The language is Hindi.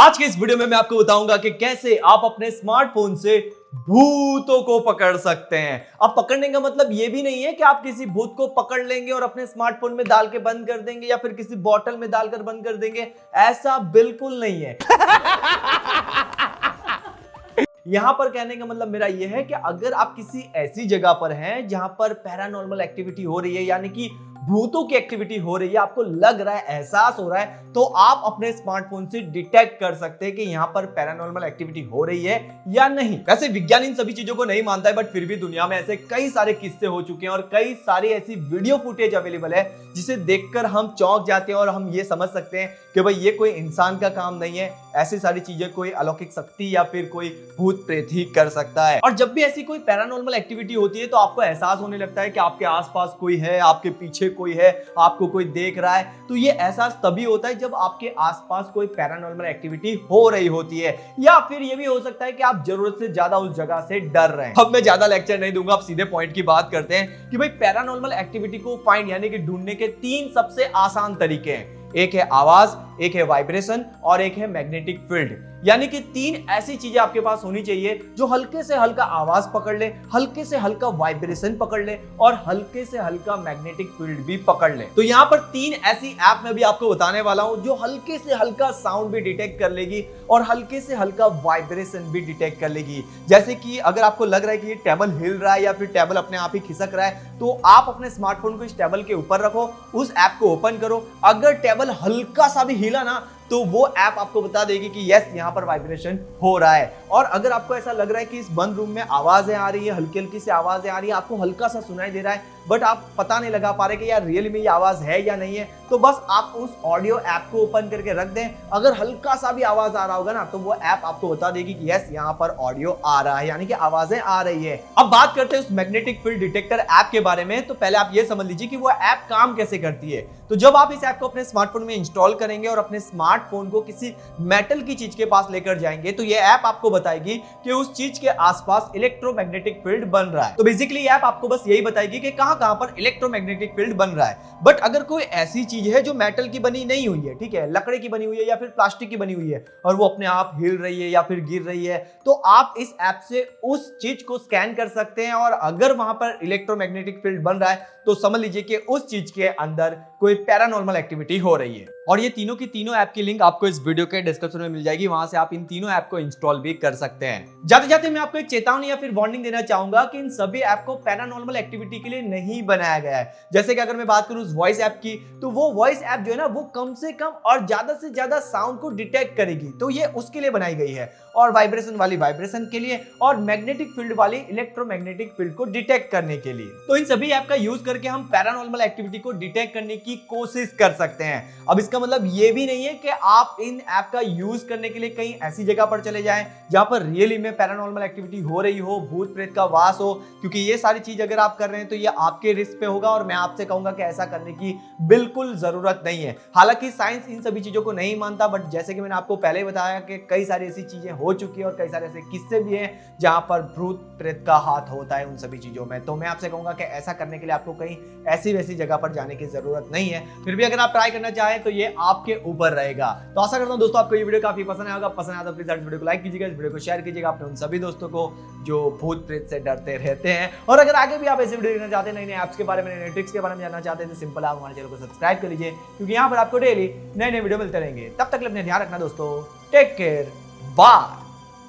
आज के इस वीडियो में मैं आपको बताऊंगा कि कैसे आप अपने स्मार्टफोन से भूतों को पकड़ सकते हैं। अब पकड़ने का मतलब ये भी नहीं है कि आप किसी भूत को पकड़ लेंगे और अपने स्मार्टफोन में डाल के बंद कर देंगे या फिर किसी बॉटल में डालकर बंद कर देंगे, ऐसा बिल्कुल नहीं है। यहां पर कहने का मतलब मेरा यह है कि अगर आप किसी ऐसी जगह पर हैं जहां पर पैरानॉर्मल एक्टिविटी हो रही है, यानी कि भूतों की एक्टिविटी हो रही है, आपको लग रहा है, एहसास हो रहा है, तो आप अपने स्मार्टफोन से डिटेक्ट कर सकते हैं कि यहां पर पैरानॉर्मल एक्टिविटी हो रही है या नहीं। वैसे विज्ञान इन सभी चीजों को नहीं मानता है, बट फिर भी दुनिया में ऐसे कई सारे किस्से हो चुके हैं और कई सारी ऐसी वीडियो फुटेज अवेलेबल है जिसे देखकर हम चौंक जाते हैं और हम ये समझ सकते हैं कि भाई ये कोई इंसान का काम नहीं है, ऐसी सारी चीजें कोई अलौकिक शक्ति या फिर कोई भूत प्रेत ही कर सकता है। और जब भी ऐसी कोई पैरानॉर्मल एक्टिविटी होती है तो आपको एहसास होने लगता है कि आपके आसपास कोई है, आपके पीछे कोई है, आपको कोई देख रहा है। तो ये एहसास तभी होता है जब आपके आसपास कोई पैरानॉर्मल एक्टिविटी हो रही होती है, या फिर ये भी हो सकता है कि आप जरूरत से ज्यादा उस जगह से डर रहे हैं। अब मैं ज्यादा लेक्चर नहीं दूंगा, आप सीधे पॉइंट की बात करते हैं कि भाई पैरानॉर्मल एक्टिविटी को फाइंड यानी कि ढूंढने के 3 सबसे आसान तरीके हैं। एक है आवाज, एक है वाइब्रेशन और एक है मैग्नेटिक फील्ड। यानी कि 3 ऐसी चीजें आपके पास होनी चाहिए जो हल्के से हल्का आवाज पकड़ ले, हल्के से हल्का वाइब्रेशन पकड़ ले और हल्के से हल्का मैग्नेटिक फील्ड भी पकड़ ले। तो यहां पर 3 ऐसी ऐप मैं भी आपको बताने वाला हूं जो हल्के से हल्का साउंड भी डिटेक्ट कर लेगी और हल्के से हल्का वाइब्रेशन भी डिटेक्ट कर लेगी। जैसे कि अगर आपको लग रहा है कि ये टेबल हिल रहा है या फिर टेबल अपने आप ही खिसक रहा है, तो आप अपने स्मार्टफोन को इस टेबल के ऊपर रखो, उस ऐप को ओपन करो। अगर टेबल हल्का सा भी हिला ना तो वो ऐप आपको बता देगी कि यस यहां पर वाइब्रेशन हो रहा है। और अगर आपको ऐसा लग रहा है कि इस बंद रूम में आवाजें आ रही है, हल्की हल्की सी आवाजें आ रही है, आपको हल्का सा सुनाई दे रहा है बट आप पता नहीं लगा पा रहे कि यार रियल में ये आवाज है या नहीं है, तो बस आप उस ऑडियो ऐप को ओपन करके रख दें। अगर हल्का सा भी आवाज आ रहा होगा ना तो वो ऐप आपको बता देगी कि यस यहां पर ऑडियो आ रहा है, यानी कि आवाजें आ रही है। अब बात करते हैं उस मैग्नेटिक फील्ड डिटेक्टर ऐप के बारे में। तो पहले आप ये समझ लीजिए कि वो ऐप काम कैसे करती है। तो जब आप इस ऐप को अपने स्मार्टफोन में इंस्टॉल करेंगे और अपने स्मार्टफोन को किसी मेटल की चीज के पास लेकर जाएंगे तो ये ऐप आपको बताएगी कि उस चीज के आसपास इलेक्ट्रोमैग्नेटिक फील्ड बन रहा है। तो बेसिकली ऐप आपको बस यही बताएगी कि कहां पर इलेक्ट्रोमैग्नेटिक फील्ड बन रहा है। बट अगर कोई ऐसी चीज है जो मेटल की बनी नहीं हुई है, ठीक है, लकड़ी की बनी हुई है या फिर प्लास्टिक की बनी हुई है और वो अपने आप हिल रही है या फिर गिर रही है, तो आप इस ऐप से उस चीज को स्कैन कर सकते हैं और अगर वहां पर इलेक्ट्रोमैग्नेटिक फील्ड बन रहा है तो समझ लीजिए कि उस चीज के अंदर कोई पैरानॉर्मल एक्टिविटी हो रही है। और ये तीनों की तीनों ऐप की लिंक आपको इस वीडियो के डिस्क्रिप्शन में मिल जाएगी, वहां से आप इन तीनों ऐप को इंस्टॉल भी कर सकते हैं। जाते जाते मैं आपको एक चेतावनी या फिर वार्निंग देना चाहूंगा कि इन सभी ऐप को पैरानॉर्मल एक्टिविटी के लिए नहीं बनाया गया है। जैसे कि अगर मैं बात करूं उस वॉइस ऐप की, तो वो वॉइस ऐप जो है ना वो कम से कम और ज्यादा से ज्यादा साउंड को डिटेक्ट करेगी, तो ये उसके लिए बनाई गई है। और वाइब्रेशन वाली वाइब्रेशन के लिए और मैग्नेटिक फील्ड वाली इलेक्ट्रोमैग्नेटिक फील्ड को डिटेक्ट करने के लिए। तो इन सभी ऐप का यूज करके हम पैरानॉर्मल एक्टिविटी को डिटेक्ट करने की कोशिश कर सकते हैं। अब इसका मतलब ये भी नहीं है कि आप इन ऐप का यूज करने के लिए कहीं ऐसी जगह पर चले जाएं जहां पर रियली में पैरानॉर्मल एक्टिविटी हो रही हो, भूत प्रेत का वास हो, क्योंकि ये सारी चीज अगर आप कर रहे हैं तो ये आपके रिस्क पे होगा और मैं आपसे कहूंगा कि ऐसा करने की बिल्कुल जरूरत नहीं है। हालांकि साइंस इन सभी चीजों को नहीं मानता, बट जैसे कि मैंने आपको पहले बताया कि कई सारी ऐसी चीजें हो चुकी है और कई सारे ऐसे किस्से भी हैं जहां पर भूत प्रेत का हाथ होता है उन सभी चीजों में। तो मैं आपसे कहूंगा कि ऐसा करने के लिए आपको कहीं ऐसी वैसी जगह पर जाने की जरूरत नहीं है। फिर भी अगर आप ट्राई करना चाहें तो ये आपके ऊपर रहेगा। तो आशा करता हूं दोस्तों आपको ये वीडियो काफी पसंद आएगा। पसंद आया तो प्लीज वीडियो को लाइक कीजिएगा, इस वीडियो को शेयर कीजिएगा अपने उन सभी दोस्तों को जो भूत प्रेत से डरते रहते हैं। और अगर आगे भी आप ऐसे वीडियो देखना चाहते हैं, नई नई ऐप्स के बारे में, नई ट्रिक्स के बारे में जानना चाहते हैं, तो सिंपल आप हमारे चैनल को सब्सक्राइब कर लीजिए, क्योंकि यहाँ पर आपको डेली नए नए वीडियो मिलते रहेंगे। तब तक अपने ध्यान रखना दोस्तों, टेक केयर, बाय।